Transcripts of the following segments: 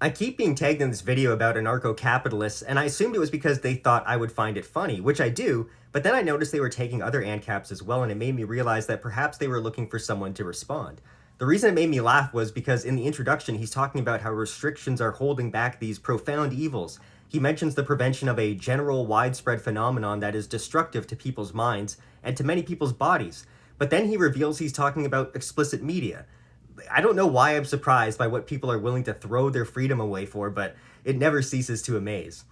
I keep being tagged in this video about anarcho-capitalists, and I assumed it was because they thought I would find it funny, which I do, but then I noticed they were taking other AnCaps as well, and it made me realize that perhaps they were looking for someone to respond. The reason it made me laugh was because in the introduction, he's talking about how restrictions are holding back these profound evils. He mentions the prevention of a general widespread phenomenon that is destructive to people's minds and to many people's bodies. But then he reveals he's talking about explicit media. I don't know why I'm surprised by what people are willing to throw their freedom away for, but it never ceases to amaze.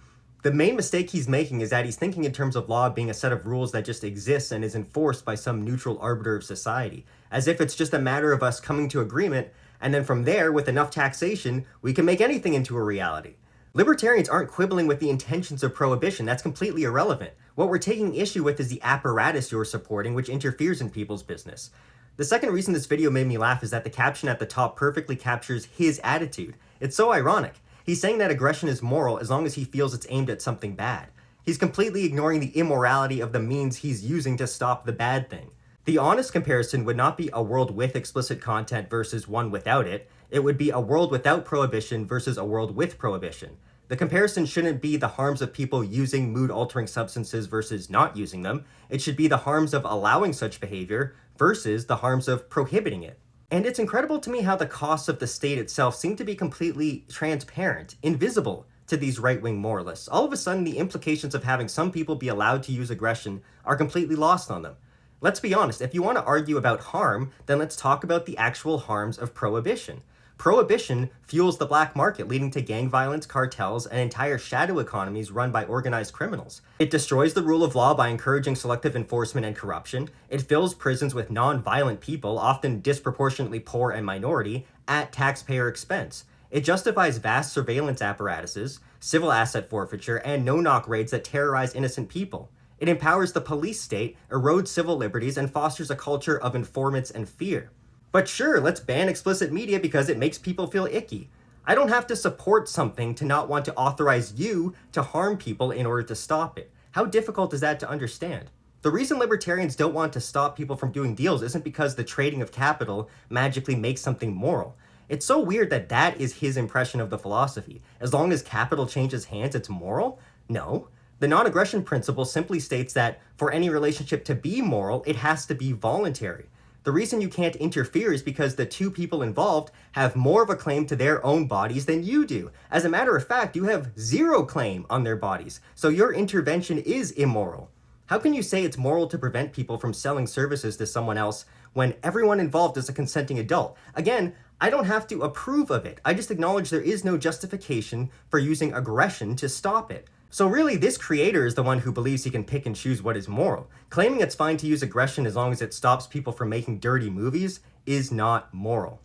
The main mistake he's making is that he's thinking in terms of law being a set of rules that just exists and is enforced by some neutral arbiter of society, as if it's just a matter of us coming to agreement, and then from there, with enough taxation, we can make anything into a reality. Libertarians aren't quibbling with the intentions of prohibition. That's completely irrelevant. What we're taking issue with is the apparatus you're supporting, which interferes in people's business. The second reason this video made me laugh is that the caption at the top perfectly captures his attitude. It's so ironic. He's saying that aggression is moral as long as he feels it's aimed at something bad. He's completely ignoring the immorality of the means he's using to stop the bad thing. The honest comparison would not be a world with explicit content versus one without it. It would be a world without prohibition versus a world with prohibition. The comparison shouldn't be the harms of people using mood-altering substances versus not using them. It should be the harms of allowing such behavior versus the harms of prohibiting it. And it's incredible to me how the costs of the state itself seem to be completely transparent, invisible to these right-wing moralists. All of a sudden, the implications of having some people be allowed to use aggression are completely lost on them. Let's be honest, if you want to argue about harm, then let's talk about the actual harms of prohibition. Prohibition fuels the black market, leading to gang violence, cartels, and entire shadow economies run by organized criminals. It destroys the rule of law by encouraging selective enforcement and corruption. It fills prisons with non-violent people, often disproportionately poor and minority, at taxpayer expense. It justifies vast surveillance apparatuses, civil asset forfeiture, and no-knock raids that terrorize innocent people. It empowers the police state, erodes civil liberties, and fosters a culture of informants and fear. But sure, let's ban explicit media because it makes people feel icky. I don't have to support something to not want to authorize you to harm people in order to stop it. How difficult is that to understand? The reason libertarians don't want to stop people from doing deals isn't because the trading of capital magically makes something moral. It's so weird that that is his impression of the philosophy. As long as capital changes hands, it's moral? No. The non-aggression principle simply states that for any relationship to be moral, it has to be voluntary. The reason you can't interfere is because the two people involved have more of a claim to their own bodies than you do. As a matter of fact, you have zero claim on their bodies, so your intervention is immoral. How can you say it's moral to prevent people from selling services to someone else when everyone involved is a consenting adult? Again, I don't have to approve of it. I just acknowledge there is no justification for using aggression to stop it. So really, this creator is the one who believes he can pick and choose what is moral. Claiming it's fine to use aggression as long as it stops people from making dirty movies is not moral.